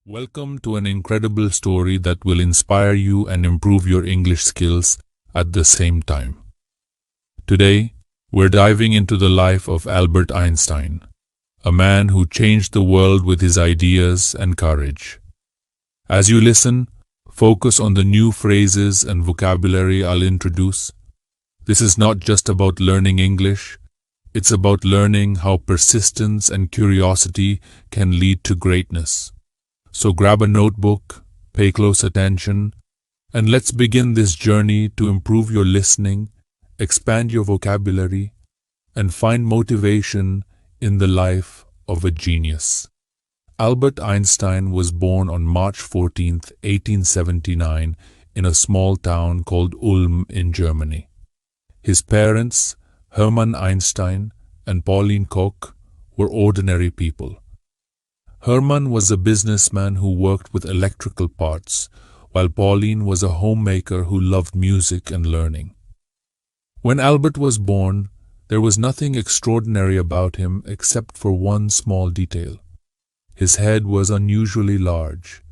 Welcome to an incredible story that will inspire you and improve your English skills at the same time. Today, we're diving into the life of Albert Einstein, a man who changed the world with his ideas and courage. As you listen, focus on the new phrases and vocabulary I'll introduce. This is not just about learning English, it's about learning how persistence and curiosity can lead to greatness. So grab a notebook, pay close attention, and let's begin this journey to improve your listening, expand your vocabulary, and find motivation in the life of a genius. Albert Einstein was born on March 14, 1879, in a small town called Ulm in Germany. His parents, Hermann Einstein and Pauline Koch, were ordinary people. Hermann was a businessman who worked with electrical parts, while Pauline was a homemaker who loved music and learning. When Albert was born, there was nothing extraordinary about him except for one small detail. His head was unusually large.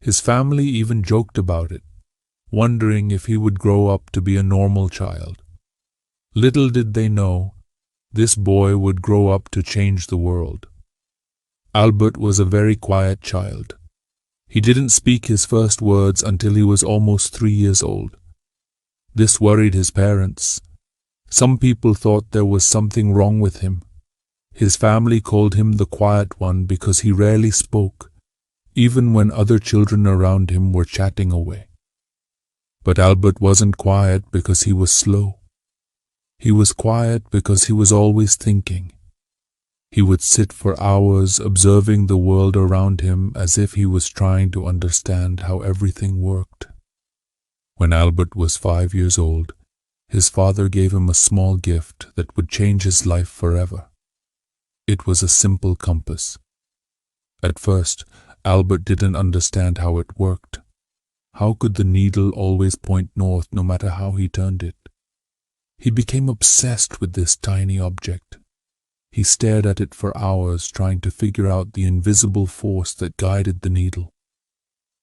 His family even joked about it, wondering if he would grow up to be a normal child. Little did they know, this boy would grow up to change the world. Albert was a very quiet child. He didn't speak his first words until he was almost 3 years old. This worried his parents. Some people thought there was something wrong with him. His family called him the quiet one because he rarely spoke, even when other children around him were chatting away. But Albert wasn't quiet because he was slow. He was quiet because he was always thinking. He would sit for hours observing the world around him as if he was trying to understand how everything worked. When Albert was 5 years old, his father gave him a small gift that would change his life forever. It was a simple compass. At first, Albert didn't understand how it worked. How could the needle always point north no matter how he turned it? He became obsessed with this tiny object. He stared at it for hours, trying to figure out the invisible force that guided the needle.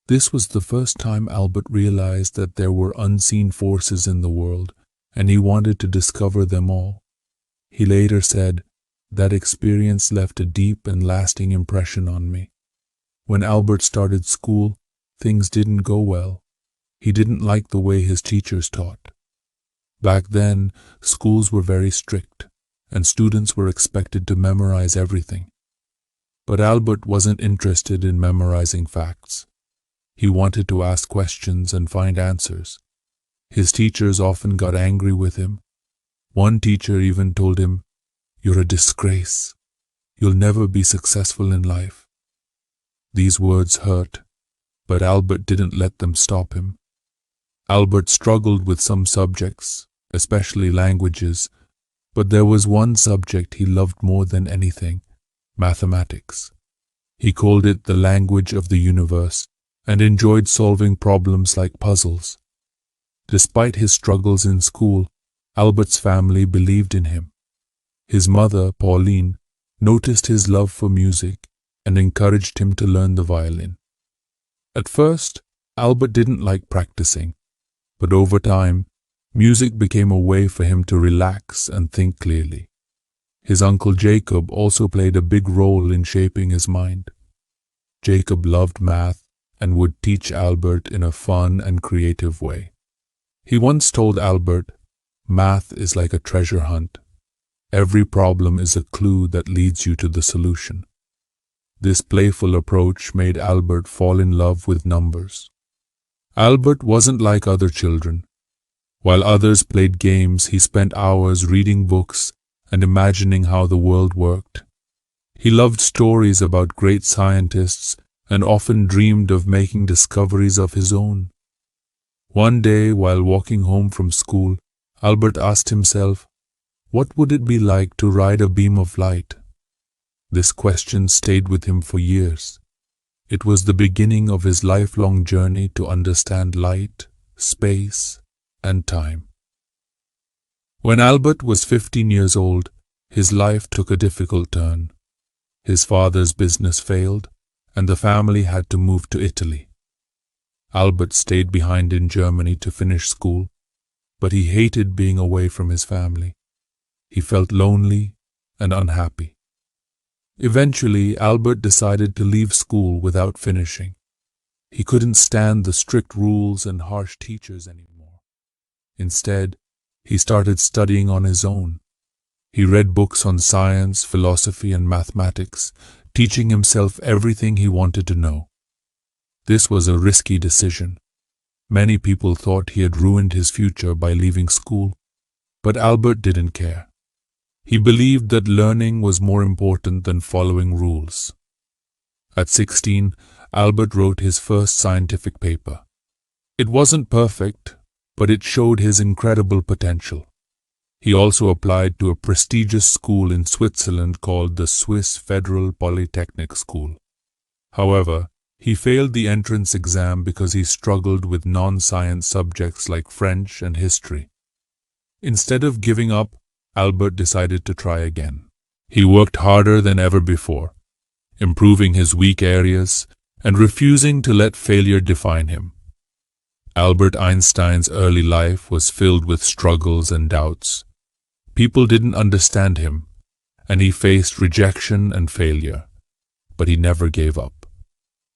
This was the first time Albert realized that there were unseen forces in the world, and he wanted to discover them all. He later said, "That experience left a deep and lasting impression on me." When Albert started school, things didn't go well. He didn't like the way his teachers taught. Back then, schools were very strict, and students were expected to memorize everything. But Albert wasn't interested in memorizing facts. He wanted to ask questions and find answers. His teachers often got angry with him. One teacher even told him, "You're a disgrace. You'll never be successful in life." These words hurt, but Albert didn't let them stop him. Albert struggled with some subjects, especially languages, but there was one subject he loved more than anything: mathematics. He called it the language of the universe and enjoyed solving problems like puzzles. Despite his struggles in school, Albert's family believed in him. His mother, Pauline, noticed his love for music and encouraged him to learn the violin. At first, Albert didn't like practicing, but over time, music became a way for him to relax and think clearly. His uncle Jacob also played a big role in shaping his mind. Jacob loved math and would teach Albert in a fun and creative way. He once told Albert, "Math is like a treasure hunt. Every problem is a clue that leads you to the solution." This playful approach made Albert fall in love with numbers. Albert wasn't like other children. While others played games, he spent hours reading books and imagining how the world worked. He loved stories about great scientists and often dreamed of making discoveries of his own. One day, while walking home from school, Albert asked himself, what would it be like to ride a beam of light? This question stayed with him for years. It was the beginning of his lifelong journey to understand light, space, and time. When Albert was 15 years old, his life took a difficult turn. His father's business failed, and the family had to move to Italy. Albert stayed behind in Germany to finish school, but he hated being away from his family. He felt lonely and unhappy. Eventually, Albert decided to leave school without finishing. He couldn't stand the strict rules and harsh teachers anymore. Instead, he started studying on his own. He read books on science, philosophy, and mathematics, teaching himself everything he wanted to know. This was a risky decision. Many people thought he had ruined his future by leaving school, but Albert didn't care. He believed that learning was more important than following rules. At 16, Albert wrote his first scientific paper. It wasn't perfect, but it showed his incredible potential. He also applied to a prestigious school in Switzerland called the Swiss Federal Polytechnic School. However, he failed the entrance exam because he struggled with non-science subjects like French and history. Instead of giving up, Albert decided to try again. He worked harder than ever before, improving his weak areas and refusing to let failure define him. Albert Einstein's early life was filled with struggles and doubts. People didn't understand him, and he faced rejection and failure, but he never gave up.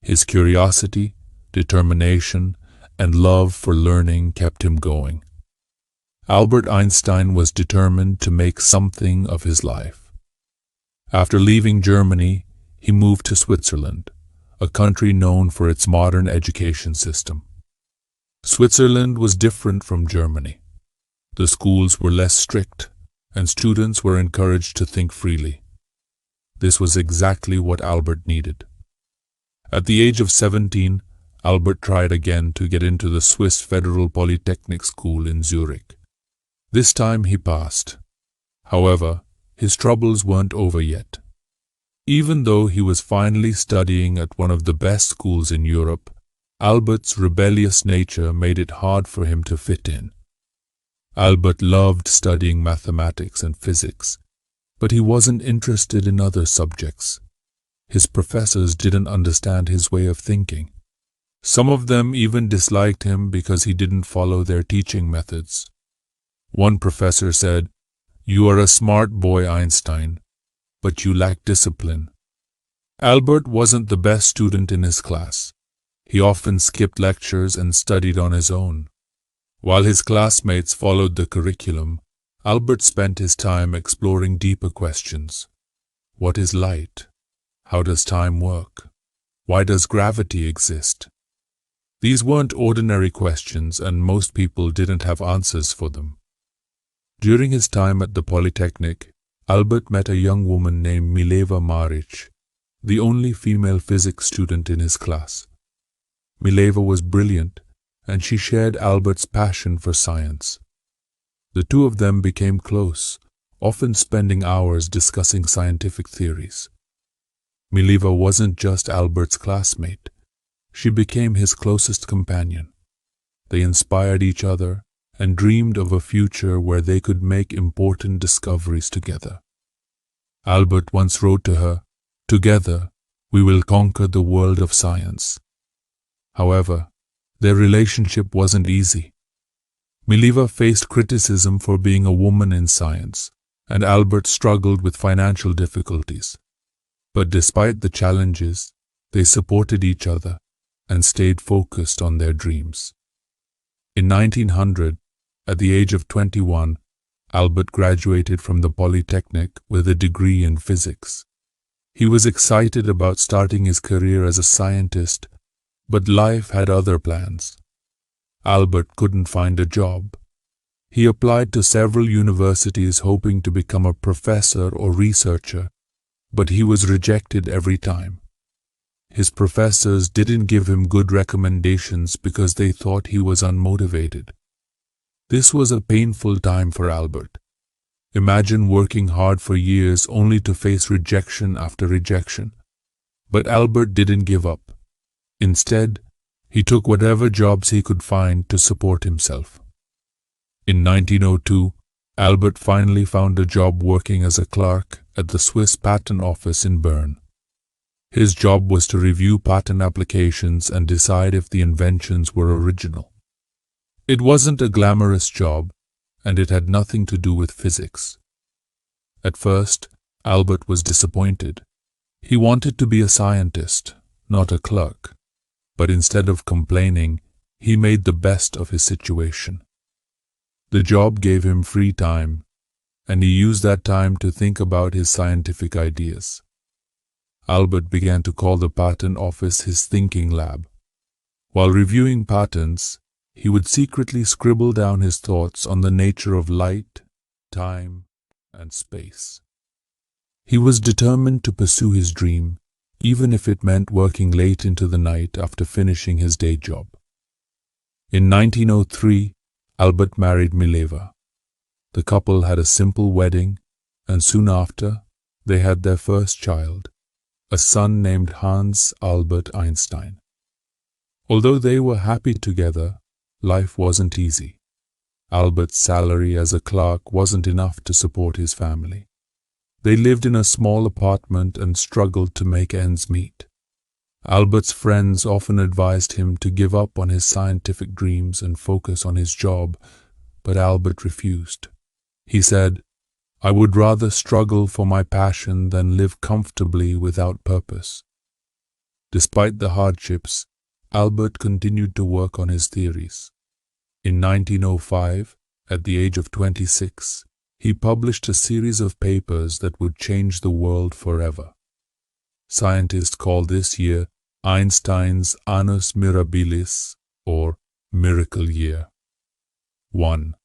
His curiosity, determination, and love for learning kept him going. Albert Einstein was determined to make something of his life. After leaving Germany, he moved to Switzerland, a country known for its modern education system. Switzerland was different from Germany. The schools were less strict, and students were encouraged to think freely. This was exactly what Albert needed. At the age of 17, Albert tried again to get into the Swiss Federal Polytechnic School in Zurich. This time he passed. However, his troubles weren't over yet. Even though he was finally studying at one of the best schools in Europe, Albert's rebellious nature made it hard for him to fit in. Albert loved studying mathematics and physics, but he wasn't interested in other subjects. His professors didn't understand his way of thinking. Some of them even disliked him because he didn't follow their teaching methods. One professor said, "You are a smart boy, Einstein, but you lack discipline." Albert wasn't the best student in his class. He often skipped lectures and studied on his own. While his classmates followed the curriculum, Albert spent his time exploring deeper questions. What is light? How does time work? Why does gravity exist? These weren't ordinary questions, and most people didn't have answers for them. During his time at the Polytechnic, Albert met a young woman named Mileva Maric, the only female physics student in his class. Mileva was brilliant, and she shared Albert's passion for science. The two of them became close, often spending hours discussing scientific theories. Mileva wasn't just Albert's classmate. She became his closest companion. They inspired each other and dreamed of a future where they could make important discoveries together. Albert once wrote to her, "Together, we will conquer the world of science." However, their relationship wasn't easy. Mileva faced criticism for being a woman in science, and Albert struggled with financial difficulties. But despite the challenges, they supported each other and stayed focused on their dreams. In 1900, at the age of 21, Albert graduated from the Polytechnic with a degree in physics. He was excited about starting his career as a scientist, but life had other plans. Albert couldn't find a job. He applied to several universities hoping to become a professor or researcher, but he was rejected every time. His professors didn't give him good recommendations because they thought he was unmotivated. This was a painful time for Albert. Imagine working hard for years only to face rejection after rejection. But Albert didn't give up. Instead, he took whatever jobs he could find to support himself. In 1902, Albert finally found a job working as a clerk at the Swiss Patent Office in Bern. His job was to review patent applications and decide if the inventions were original. It wasn't a glamorous job, and it had nothing to do with physics. At first, Albert was disappointed. He wanted to be a scientist, not a clerk. But instead of complaining, he made the best of his situation. The job gave him free time, and he used that time to think about his scientific ideas. Albert began to call the patent office his thinking lab. While reviewing patents, he would secretly scribble down his thoughts on the nature of light, time, and space. He was determined to pursue his dream, even if it meant working late into the night after finishing his day job. In 1903, Albert married Mileva. The couple had a simple wedding, and soon after, they had their first child, a son named Hans Albert Einstein. Although they were happy together, life wasn't easy. Albert's salary as a clerk wasn't enough to support his family. They lived in a small apartment and struggled to make ends meet. Albert's friends often advised him to give up on his scientific dreams and focus on his job, but Albert refused. He said, "I would rather struggle for my passion than live comfortably without purpose." Despite the hardships, Albert continued to work on his theories. In 1905, at the age of 26, he published a series of papers that would change the world forever. Scientists call this year Einstein's Annus Mirabilis, or Miracle Year. 1.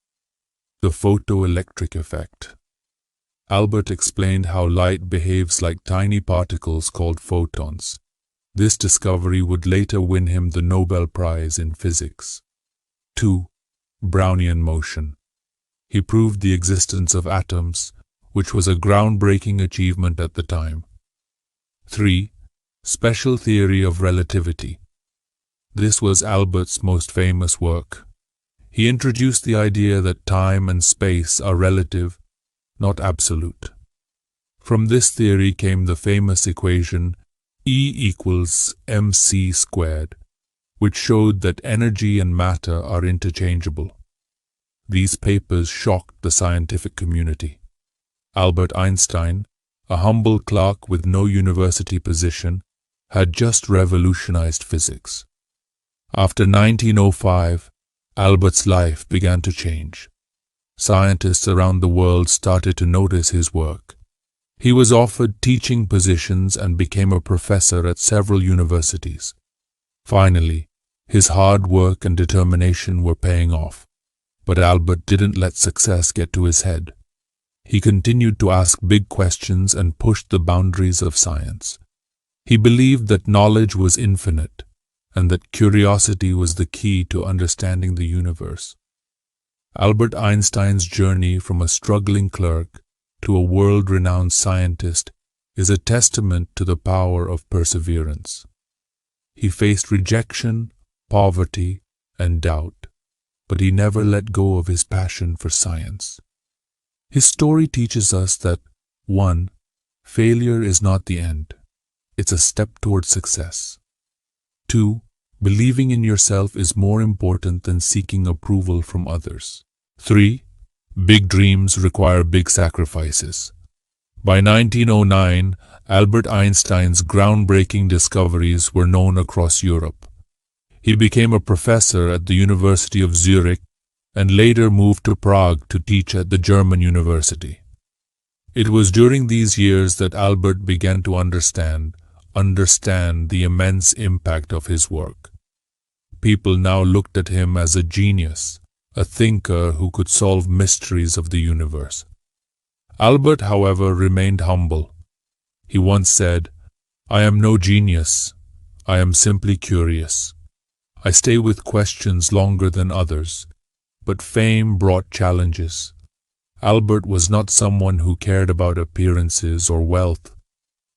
The photoelectric effect. Albert explained how light behaves like tiny particles called photons. This discovery would later win him the Nobel Prize in Physics. 2. Brownian motion. He proved the existence of atoms, which was a groundbreaking achievement at the time. 3. Special theory of relativity. This was Albert's most famous work. He introduced the idea that time and space are relative, not absolute. From this theory came the famous equation E equals mc squared, which showed that energy and matter are interchangeable. These papers shocked the scientific community. Albert Einstein, a humble clerk with no university position, had just revolutionized physics. After 1905, Albert's life began to change. Scientists around the world started to notice his work. He was offered teaching positions and became a professor at several universities. Finally, his hard work and determination were paying off. But Albert didn't let success get to his head. He continued to ask big questions and pushed the boundaries of science. He believed that knowledge was infinite and that curiosity was the key to understanding the universe. Albert Einstein's journey from a struggling clerk to a world-renowned scientist is a testament to the power of perseverance. He faced rejection, poverty, and doubt, but he never let go of his passion for science. His story teaches us that 1. Failure is not the end. It's a step towards success. 2. Believing in yourself is more important than seeking approval from others. 3. Big dreams require big sacrifices. By 1909, Albert Einstein's groundbreaking discoveries were known across Europe. He became a professor at the University of Zurich and later moved to Prague to teach at the German university. It was during these years that Albert began to understand the immense impact of his work. People now looked at him as a genius, a thinker who could solve mysteries of the universe. Albert, however, remained humble. He once said, "I am no genius. I am simply curious. I stay with questions longer than others." But fame brought challenges. Albert was not someone who cared about appearances or wealth.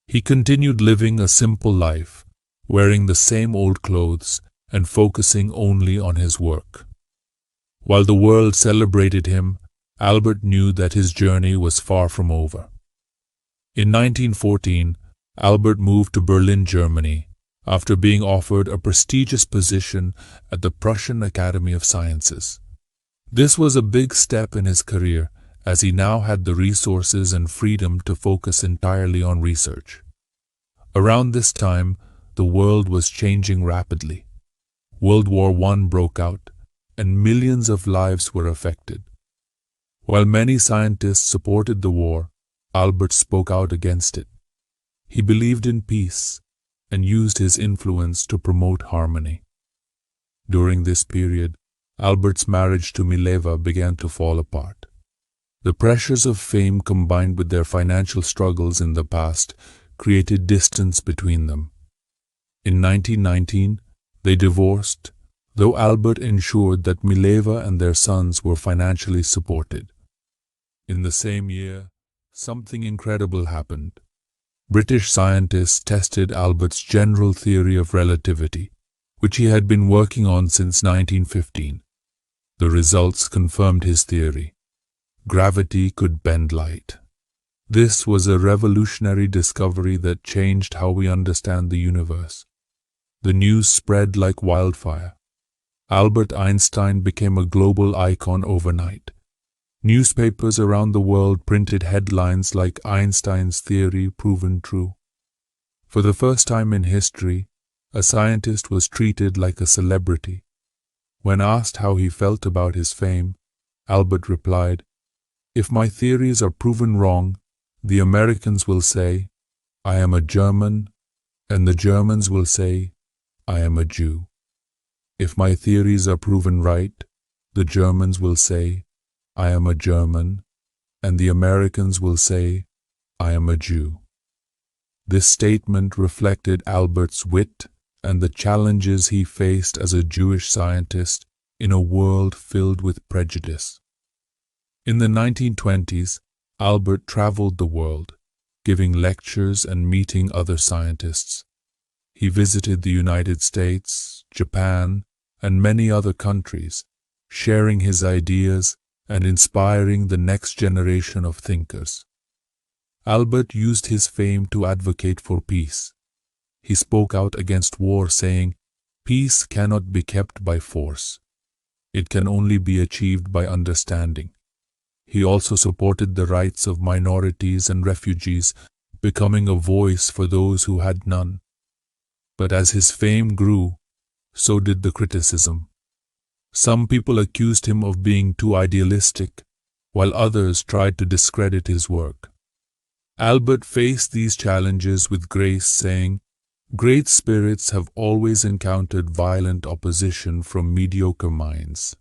He continued living a simple life, wearing the same old clothes and focusing only on his work. While the world celebrated him, Albert knew that his journey was far from over. In 1914, Albert moved to Berlin, Germany, after being offered a prestigious position at the Prussian Academy of Sciences. This was a big step in his career, as he now had the resources and freedom to focus entirely on research. Around this time, the world was changing rapidly. World War I broke out, and millions of lives were affected. While many scientists supported the war, Albert spoke out against it. He believed in peace and used his influence to promote harmony. During this period, Albert's marriage to Mileva began to fall apart. The pressures of fame combined with their financial struggles in the past created distance between them. In 1919, they divorced, though Albert ensured that Mileva and their sons were financially supported. In the same year, something incredible happened. British scientists tested Albert's general theory of relativity, which he had been working on since 1915. The results confirmed his theory. Gravity could bend light. This was a revolutionary discovery that changed how we understand the universe. The news spread like wildfire. Albert Einstein became a global icon overnight. Newspapers around the world printed headlines like Einstein's theory proven true. For the first time in history, a scientist was treated like a celebrity. When asked how he felt about his fame, Albert replied, "If my theories are proven wrong, the Americans will say, 'I am a German,' and the Germans will say, 'I am a Jew.' If my theories are proven right, the Germans will say, 'I am a German,' and the Americans will say, 'I am a Jew.'" This statement reflected Albert's wit and the challenges he faced as a Jewish scientist in a world filled with prejudice. In the 1920s, Albert traveled the world, giving lectures and meeting other scientists. He visited the United States, Japan, and many other countries, sharing his ideas and inspiring the next generation of thinkers. Albert used his fame to advocate for peace. He spoke out against war, saying, "Peace cannot be kept by force. It can only be achieved by understanding." He also supported the rights of minorities and refugees, becoming a voice for those who had none. But as his fame grew, so did the criticism. Some people accused him of being too idealistic, while others tried to discredit his work. Albert faced these challenges with grace, saying, "Great spirits have always encountered violent opposition from mediocre minds."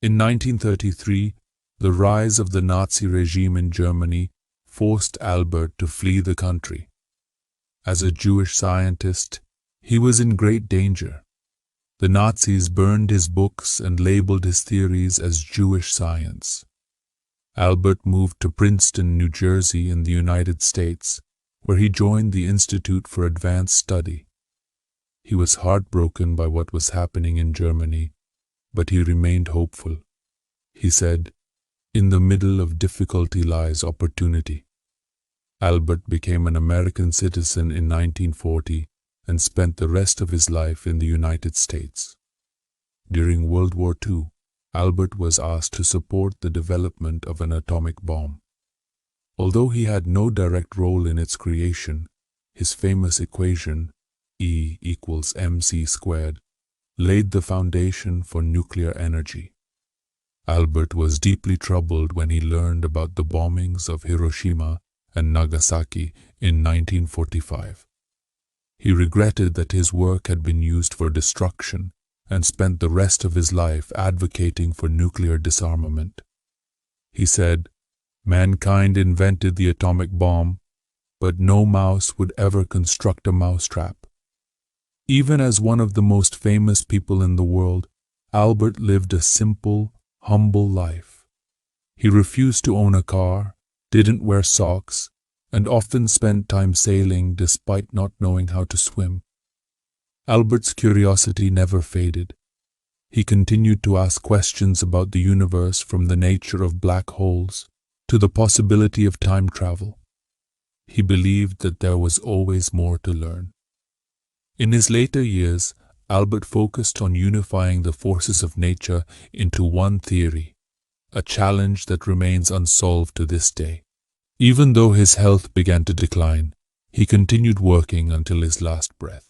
In 1933, the rise of the Nazi regime in Germany forced Albert to flee the country. As a Jewish scientist, he was in great danger. The Nazis burned his books and labeled his theories as Jewish science. Albert moved to Princeton, New Jersey in the United States, where he joined the Institute for Advanced Study. He was heartbroken by what was happening in Germany, but he remained hopeful. He said, "In the middle of difficulty lies opportunity." Albert became an American citizen in 1940 and spent the rest of his life in the United States. During World War II, Albert was asked to support the development of an atomic bomb. Although he had no direct role in its creation, his famous equation, E equals mc squared, laid the foundation for nuclear energy. Albert was deeply troubled when he learned about the bombings of Hiroshima and Nagasaki in 1945. He regretted that his work had been used for destruction and spent the rest of his life advocating for nuclear disarmament. He said, "Mankind invented the atomic bomb, but no mouse would ever construct a mousetrap." Even as one of the most famous people in the world, Albert lived a simple, humble life. He refused to own a car, didn't wear socks, and often spent time sailing despite not knowing how to swim. Albert's curiosity never faded. He continued to ask questions about the universe, from the nature of black holes to the possibility of time travel. he believed that there was always more to learn. In his later years, Albert focused on unifying the forces of nature into one theory, a challenge that remains unsolved to this day. Even though his health began to decline, he continued working until his last breath.